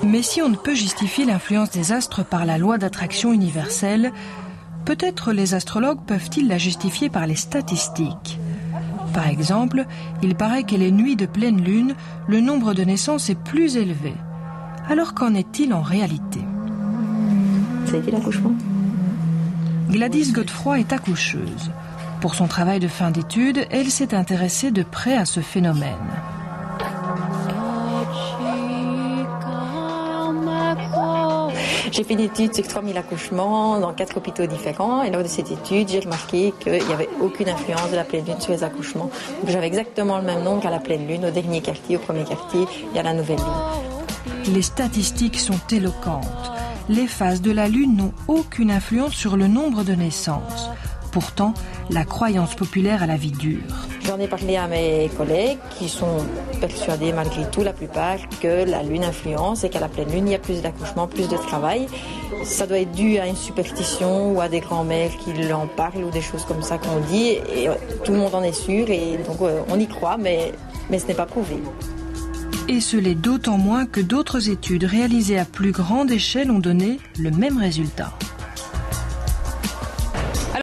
Mais si on ne peut justifier l'influence des astres par la loi d'attraction universelle, peut-être les astrologues peuvent-ils la justifier par les statistiques. Par exemple, il paraît que les nuits de pleine lune, le nombre de naissances est plus élevé. Alors qu'en est-il en réalité? Ça a été l'accouchement? Gladys Godefroy est accoucheuse. Pour son travail de fin d'études, elle s'est intéressée de près à ce phénomène. J'ai fait une étude sur 3000 accouchements dans 4 hôpitaux différents. Et lors de cette étude, j'ai remarqué qu'il n'y avait aucune influence de la pleine lune sur les accouchements. Donc j'avais exactement le même nombre qu'à la pleine lune, au dernier quartier, au premier quartier et à la nouvelle lune. Les statistiques sont éloquentes. Les phases de la lune n'ont aucune influence sur le nombre de naissances. Pourtant, la croyance populaire a la vie dure. J'en ai parlé à mes collègues qui sont persuadés malgré tout, la plupart, que la lune influence et qu'à la pleine lune, il y a plus d'accouchements, plus de travail. Ça doit être dû à une superstition ou à des grands-mères qui en parlent ou des choses comme ça qu'on dit. Et tout le monde en est sûr et donc on y croit, mais ce n'est pas prouvé. Et ce l'est d'autant moins que d'autres études réalisées à plus grande échelle ont donné le même résultat.